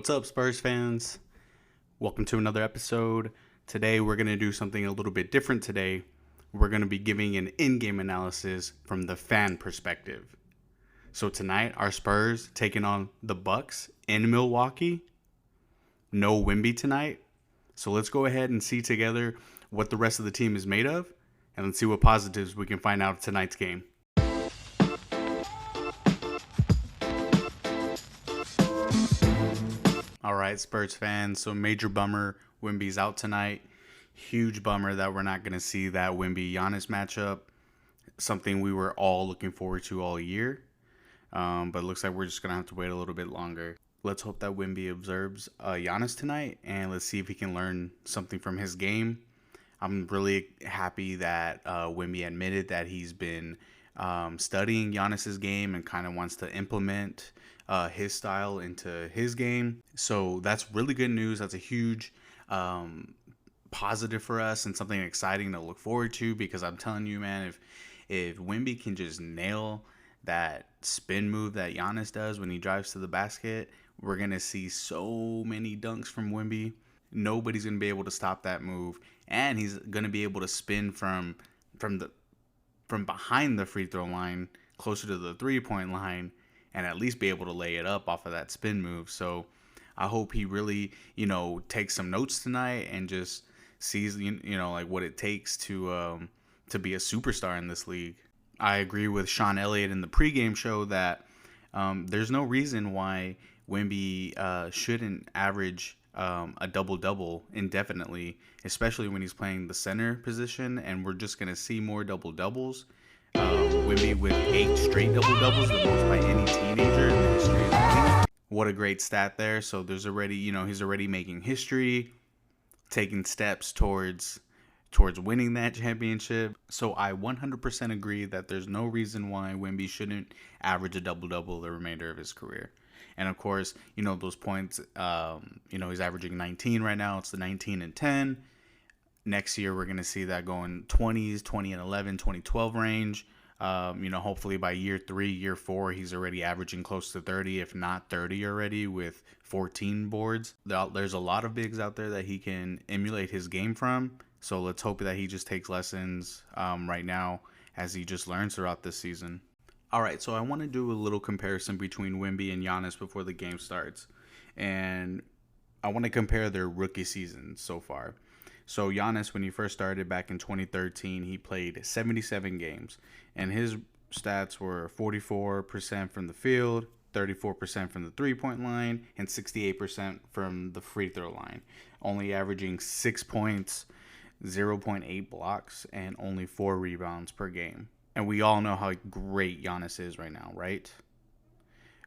What's up, Spurs fans? Welcome to another episode. Today, we're going to do something a little bit different today. We're going to be giving an in-game analysis from the fan perspective. So tonight, our Spurs taking on the Bucks in Milwaukee. No Wemby tonight. So let's go ahead and see together what the rest of the team is made of, and let's see what positives we can find out of tonight's game. All right, Spurs fans, so major bummer, Wemby's out tonight. Huge bummer that we're not going to see that Wemby-Giannis matchup, something we were all looking forward to all year. But it looks like we're just going to have to wait a little bit longer. Let's hope that Wemby observes Giannis tonight, and let's see if he can learn something from his game. I'm really happy that Wemby admitted that he's been studying Giannis's game and kind of wants to implement his style into his game. So that's really good news. That's a huge positive for us and something exciting to look forward to, because I'm telling you, man, if Wemby can just nail that spin move that Giannis does when he drives to the basket, we're going to see so many dunks from Wemby. Nobody's going to be able to stop that move, and he's going to be able to spin from behind the free throw line closer to the 3-point line and at least be able to lay it up off of that spin move. So I hope he really, takes some notes tonight and just sees, like what it takes to be a superstar in this league. I agree with Sean Elliott in the pregame show that there's no reason why Wemby shouldn't average a double-double indefinitely, especially when he's playing the center position, and we're just going to see more double-doubles. Wemby with 8 straight double-doubles, the most by any teenager in the history of the league. What a great stat there. So there's already, he's already making history, taking steps towards winning that championship. So I 100% agree that there's no reason why Wemby shouldn't average a double-double the remainder of his career. And of course, those points, he's averaging 19 right now. It's the 19 and 10. Next year, we're going to see that going 20s, 20 and 11, 2012 range. Hopefully by year 3, year 4, he's already averaging close to 30, if not 30 already, with 14 boards. There's a lot of bigs out there that he can emulate his game from. So let's hope that he just takes lessons right now as he just learns throughout this season. All right, so I want to do a little comparison between Wemby and Giannis before the game starts. And I want to compare their rookie seasons so far. So Giannis, when he first started back in 2013, he played 77 games. And his stats were 44% from the field, 34% from the 3-point line, and 68% from the free throw line. Only averaging 6 points, 0.8 blocks, and only 4 rebounds per game. And we all know how great Giannis is right now, right?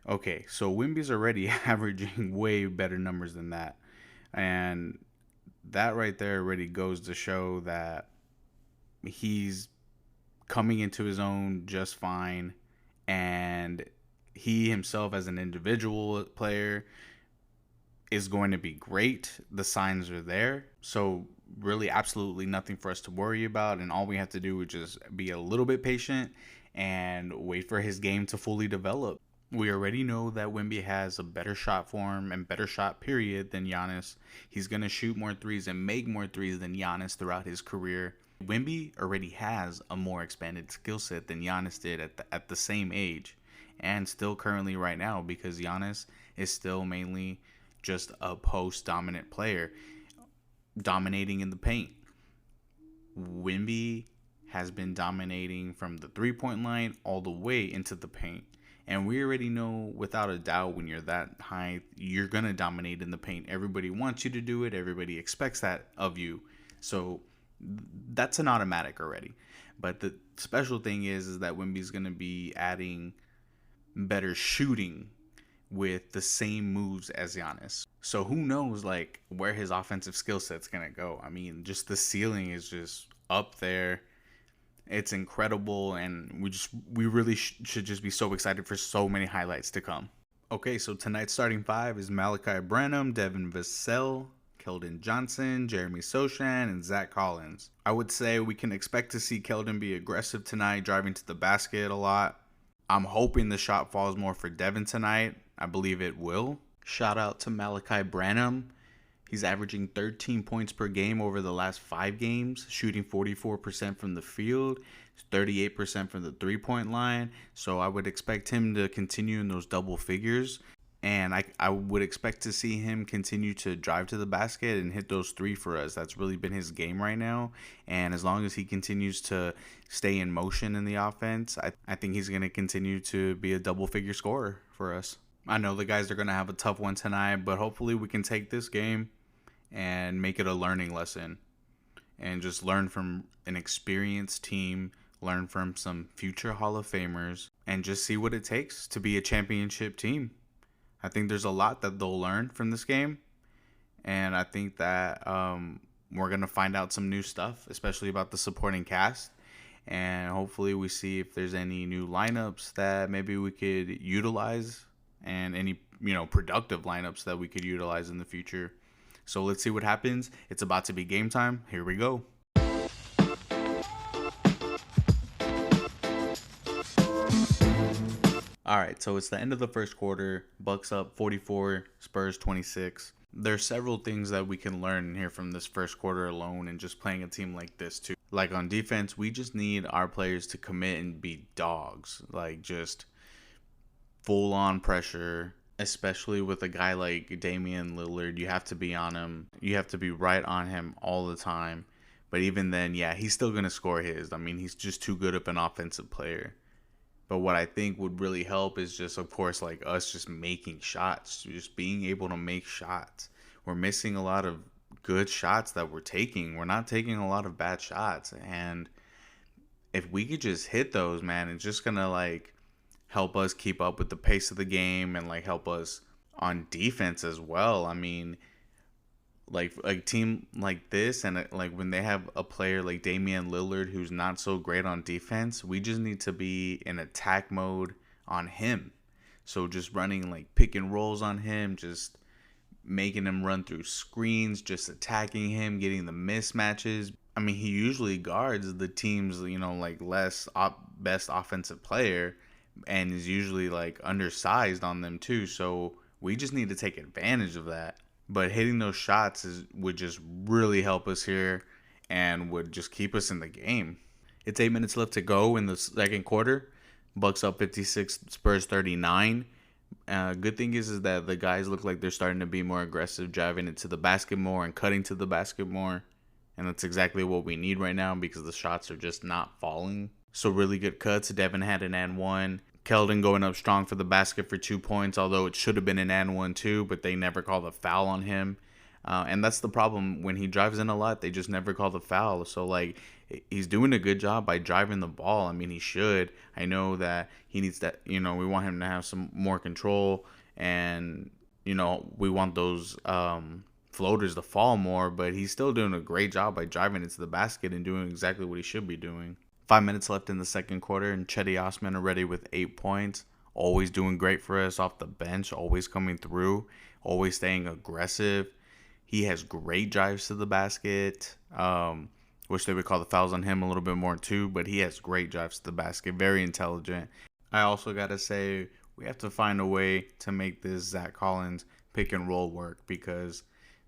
Okay, so Wemby's already averaging way better numbers than that. And that right there already goes to show that he's coming into his own just fine. And he himself as an individual player is going to be great. The signs are there. So really absolutely nothing for us to worry about, and all we have to do is just be a little bit patient and wait for his game to fully develop. We already know that Wemby has a better shot form and better shot period than Giannis. He's going to shoot more threes and make more threes than Giannis throughout his career. Wemby already has a more expanded skill set than Giannis did at the same age, and still currently right now, because Giannis is still mainly just a post-dominant player, dominating in the paint. Wemby has been dominating from the 3-point line all the way into the paint. And we already know without a doubt, when you're that high, you're going to dominate in the paint. Everybody wants you to do it. Everybody expects that of you. So that's an automatic already. But the special thing is that Wemby's going to be adding better shooting with the same moves as Giannis. So who knows where his offensive skill set's going to go. I mean, just the ceiling is just up there. It's incredible, and we really should just be so excited for so many highlights to come. Okay, so tonight's starting 5 is Malachi Branham, Devin Vassell, Keldon Johnson, Jeremy Sochan, and Zach Collins. I would say we can expect to see Keldon be aggressive tonight, driving to the basket a lot. I'm hoping the shot falls more for Devin tonight. I believe it will. Shout out to Malachi Branham. He's averaging 13 points per game over the last 5 games, shooting 44% from the field, 38% from the 3-point line. So I would expect him to continue in those double figures. And I would expect to see him continue to drive to the basket and hit those three for us. That's really been his game right now. And as long as he continues to stay in motion in the offense, I think he's going to continue to be a double figure scorer for us. I know the guys are going to have a tough one tonight, but hopefully we can take this game and make it a learning lesson and just learn from an experienced team, learn from some future Hall of Famers, and just see what it takes to be a championship team. I think there's a lot that they'll learn from this game, and I think that we're going to find out some new stuff, especially about the supporting cast, and hopefully we see if there's any new lineups that maybe we could utilize and any productive lineups that we could utilize in the future. So let's see what happens. It's about to be game time. Here we go. All right, so it's the end of the first quarter. Bucks up 44, Spurs 26. There's several things that we can learn here from this first quarter alone and just playing a team like this too. Like on defense, we just need our players to commit and be dogs. Like just full on pressure. Especially with a guy like Damian Lillard, you have to be on him. You have to be right on him all the time. But even then, yeah, he's still going to score his. I mean, he's just too good of an offensive player. But what I think would really help is just, of course, like us just making shots, just being able to make shots. We're missing a lot of good shots that we're taking. We're not taking a lot of bad shots. And if we could just hit those, man, it's just going to like help us keep up with the pace of the game and like help us on defense as well. I mean, like a team like this and like when they have a player like Damian Lillard who's not so great on defense, we just need to be in attack mode on him. So just running like pick and rolls on him, just making him run through screens, just attacking him, getting the mismatches. I mean, he usually guards the team's, like best offensive player, and is usually like undersized on them too. So we just need to take advantage of that. But hitting those shots would just really help us here and would just keep us in the game. It's 8 minutes left to go in the second quarter. Bucks up 56, Spurs 39. Good thing is that the guys look like they're starting to be more aggressive, driving it to the basket more and cutting to the basket more. And that's exactly what we need right now because the shots are just not falling. So really good cuts. Devin had an and one. Keldon going up strong for the basket for 2 points, although it should have been an and one too, but they never called a foul on him. And that's the problem. When he drives in a lot, they just never call the foul. So, like, he's doing a good job by driving the ball. I mean, he should. I know that he needs that, we want him to have some more control and, we want those floaters to fall more, but he's still doing a great job by driving into the basket and doing exactly what he should be doing. 5 minutes left in the second quarter, and Cedi Osman already with 8 points. Always doing great for us off the bench, always coming through, always staying aggressive. He has great drives to the basket. Wish they would call the fouls on him a little bit more too, but he has great drives to the basket. Very intelligent. I also got to say, we have to find a way to make this Zach Collins pick and roll work because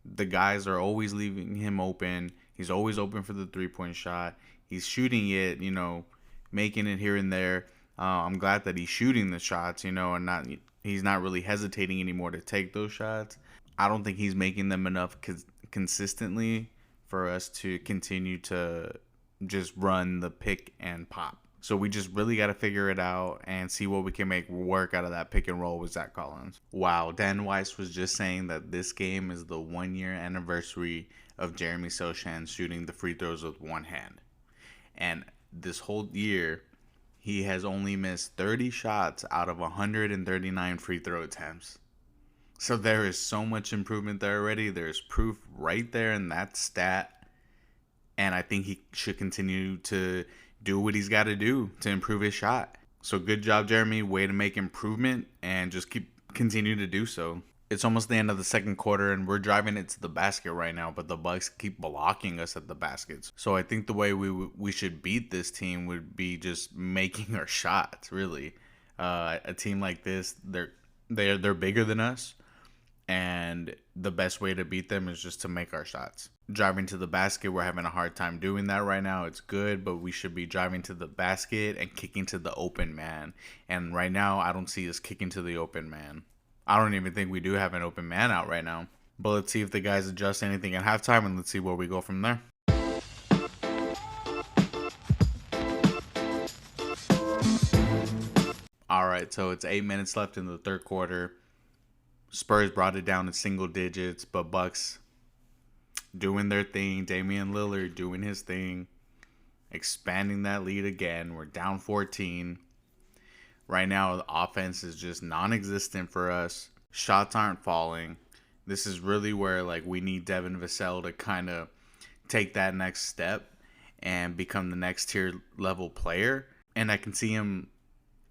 the guys are always leaving him open. He's always open for the 3-point shot. He's shooting it, making it here and there. I'm glad that he's shooting the shots, and he's not really hesitating anymore to take those shots. I don't think he's making them enough consistently for us to continue to just run the pick and pop. So we just really got to figure it out and see what we can make work out of that pick and roll with Zach Collins. Wow, Dan Weiss was just saying that this game is the 1-year anniversary of Jeremy Sochan shooting the free throws with one hand. And this whole year, he has only missed 30 shots out of 139 free throw attempts. So there is so much improvement there already. There's proof right there in that stat. And I think he should continue to do what he's got to do to improve his shot. So good job, Jeremy. Way to make improvement and just continue to do so. It's almost the end of the second quarter, and we're driving it to the basket right now, but the Bucks keep blocking us at the baskets. So I think the way we should beat this team would be just making our shots, really. A team like this, they're bigger than us. And the best way to beat them is just to make our shots. Driving to the basket, we're having a hard time doing that right now. It's good, but we should be driving to the basket and kicking to the open man. And right now, I don't see us kicking to the open man. I don't even think we do have an open man out right now. But let's see if the guys adjust anything at halftime, and let's see where we go from there. All right, so it's 8 minutes left in the third quarter. Spurs brought it down to single digits, but Bucks doing their thing. Damian Lillard doing his thing, expanding that lead again. We're down 14. Right now, the offense is just non-existent for us. Shots aren't falling. This is really where like we need Devin Vassell to kind of take that next step and become the next tier level player. And I can see him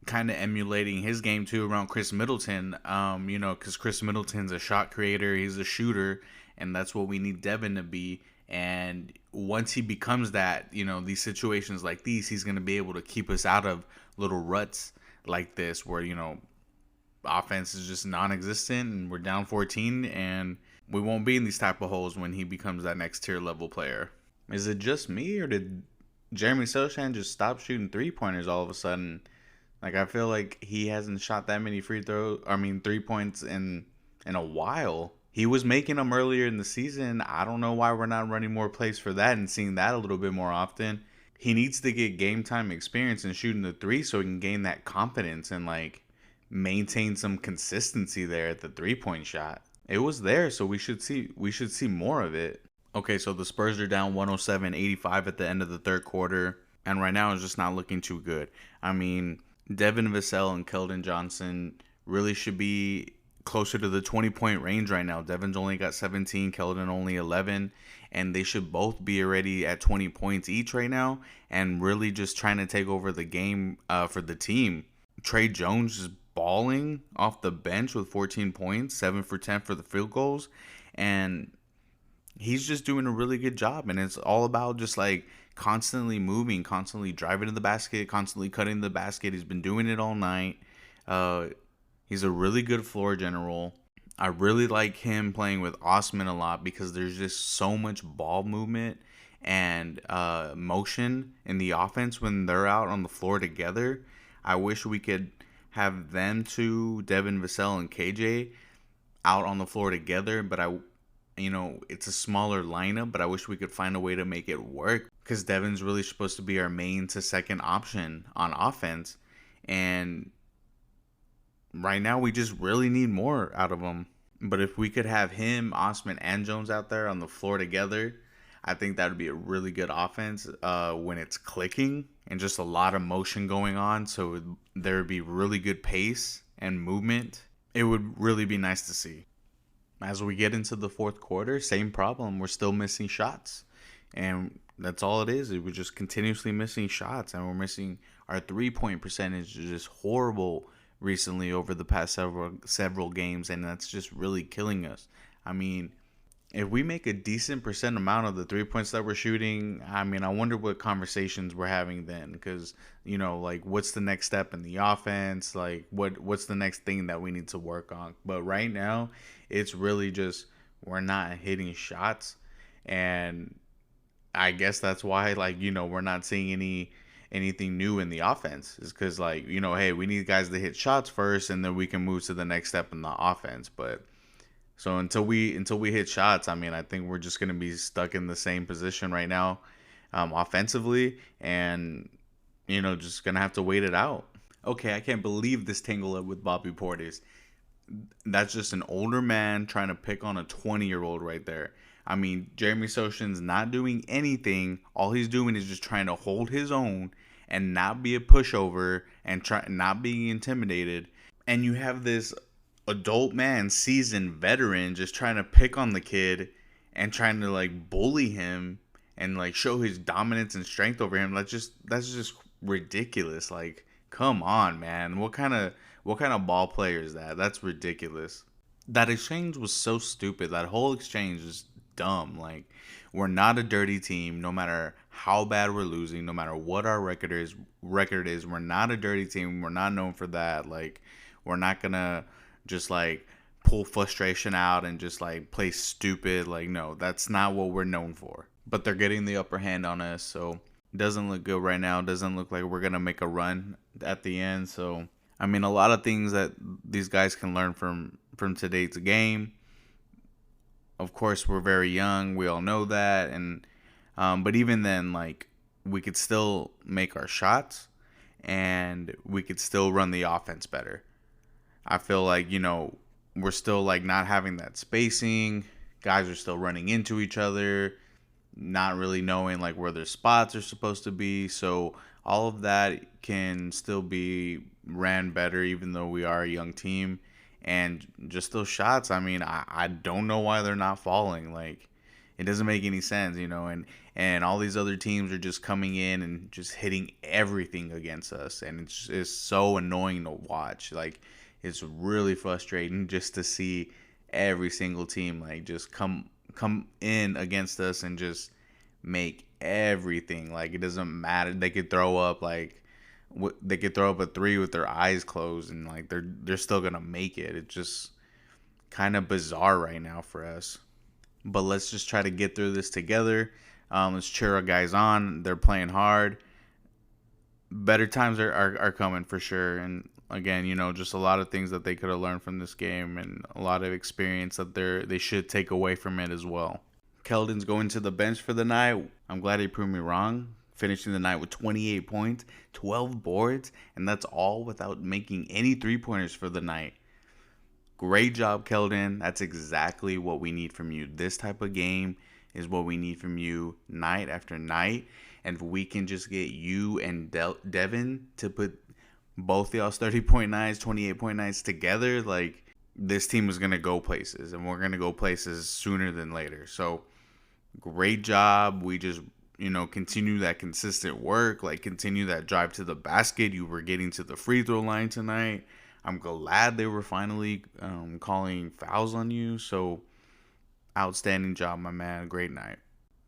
kind of emulating his game too around Chris Middleton, because Chris Middleton's a shot creator, he's a shooter, and that's what we need Devin to be. And once he becomes that, these situations like these, he's going to be able to keep us out of little ruts like this where, offense is just non-existent and we're down 14, and we won't be in these type of holes when he becomes that next tier level player. Is it just me, or did Jeremy Sochan just stop shooting 3-pointers all of a sudden? Like, I feel like he hasn't shot that many 3-points in a while. He was making them earlier in the season. I don't know why we're not running more plays for that and seeing that a little bit more often. He needs to get game time experience in shooting the three so he can gain that confidence and, maintain some consistency there at the 3-point shot. It was there, so we should see more of it. Okay, so the Spurs are down 107-85 at the end of the third quarter, and right now it's just not looking too good. I mean, Devin Vassell and Keldon Johnson really should be closer to the 20-point range right now. Devin's only got 17, Keldon only 11, and they should both be already at 20 points each right now and really just trying to take over the game for the team. Trey Jones is balling off the bench with 14 points, 7 for 10 for the field goals, and he's just doing a really good job. And it's all about just constantly moving, constantly driving to the basket, constantly cutting the basket. He's been doing it all night. He's a really good floor general. I really like him playing with Osman a lot because there's just so much ball movement and motion in the offense when they're out on the floor together. I wish we could have them two, Devin Vassell and KJ, out on the floor together, but it's a smaller lineup, but I wish we could find a way to make it work because Devin's really supposed to be our main to second option on offense. And right now we just really need more out of him. But if we could have him, Osman, and Jones out there on the floor together, I think that would be a really good offense when it's clicking and just a lot of motion going on. So there would be really good pace and movement. It would really be nice to see. As we get into the fourth quarter, same problem. We're still missing shots. And that's all it is. We're just continuously missing shots. And we're missing our 3-point percentage is just horrible recently over the past several games. And that's just really killing us. I mean, if we make a decent percent amount of the 3 points that we're shooting, I wonder what conversations we're having then. Because, what's the next step in the offense? What's the next thing that we need to work on? But right now, it's really just we're not hitting shots. And I guess that's why, we're not seeing anything new in the offense. Is because, hey, we need guys to hit shots first, and then we can move to the next step in the offense. But so until we hit shots, I think we're just going to be stuck in the same position right now offensively, and, just going to have to wait it out. Okay, I can't believe this tangle up with Bobby Portis. That's just an older man trying to pick on a 20-year-old right there. Jeremy Sochan's not doing anything. All he's doing is just trying to hold his own and not be a pushover and not being intimidated. And you have this adult man, seasoned veteran, just trying to pick on the kid and trying to bully him and show his dominance and strength over him. That's just ridiculous. Come on, man. What kind of ball player is that? That's ridiculous. That exchange was so stupid. That whole exchange is dumb. We're not a dirty team. No matter how bad we're losing, no matter what our record is, we're not a dirty team. We're not known for that. We're not gonna just pull frustration out and just like play stupid. Like, no, that's not what we're known for. But they're getting the upper hand on us, so it doesn't look good right now. It doesn't look like we're gonna make a run at the end. So I mean, a lot of things that these guys can learn from today's game. Of course, we're very young. We all know that, and but even then, like, we could still make our shots, and we could still run the offense better. I feel like, we're still like not having that spacing. Guys are still running into each other, not really knowing like where their spots are supposed to be. So all of that can still be ran better, even though we are a young team. And just those shots, I mean, I don't know why they're not falling. Like, it doesn't make any sense, and all these other teams are just coming in and just hitting everything against us. And it's so annoying to watch. Like, it's really frustrating just to see every single team like just come in against us and just make everything. Like, it doesn't matter. They could throw up a three with their eyes closed, and like they're still gonna make it. It's just kind of bizarre right now for us. But let's just try to get through this together. Let's cheer our guys on. They're playing hard. Better times are coming for sure. And again, just a lot of things that they could have learned from this game, and a lot of experience that they should take away from it as well. Keldon's going to the bench for the night. I'm glad he proved me wrong, finishing the night with 28 points, 12 boards, and that's all without making any three-pointers for the night. Great job, Keldon. That's exactly what we need from you. This type of game is what we need from you night after night. And if we can just get you and Devin to put both y'all's 30-point nights, 28-point nights together, like, this team is going to go places, and we're going to go places sooner than later. So great job. We just, continue that consistent work, like continue that drive to the basket. You were getting to the free throw line tonight. I'm glad they were finally calling fouls on you. So outstanding job, my man. Great night.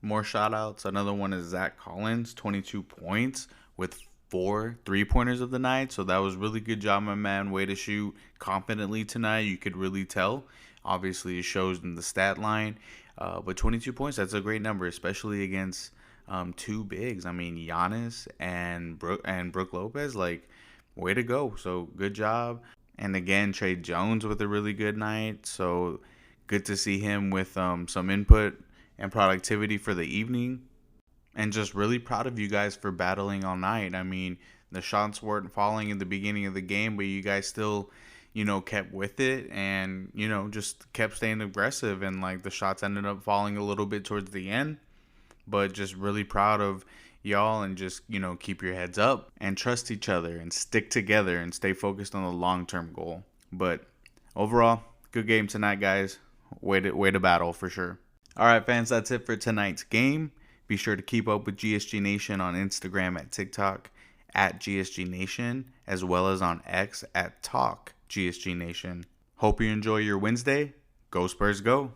More shout outs. Another one is Zach Collins, 22 points with 4 3-pointers of the night. So that was really good job, my man. Way to shoot confidently tonight. You could really tell. Obviously, it shows in the stat line. But 22 points, that's a great number, especially against two bigs. I mean, Giannis and Brook Lopez, like, way to go. So good job. And again, Trey Jones with a really good night. So good to see him with some input and productivity for the evening. And just really proud of you guys for battling all night. I mean, the shots weren't falling in the beginning of the game, but you guys still, kept with it and, just kept staying aggressive. And, like, the shots ended up falling a little bit towards the end. But just really proud of y'all, and just, keep your heads up and trust each other and stick together and stay focused on the long-term goal. But overall, good game tonight, guys. Way to battle for sure. All right, fans, that's it for tonight's game. Be sure to keep up with GSG Nation on Instagram, at TikTok at GSG Nation, as well as on X at Talk GSG Nation. Hope you enjoy your Wednesday. Go Spurs, go!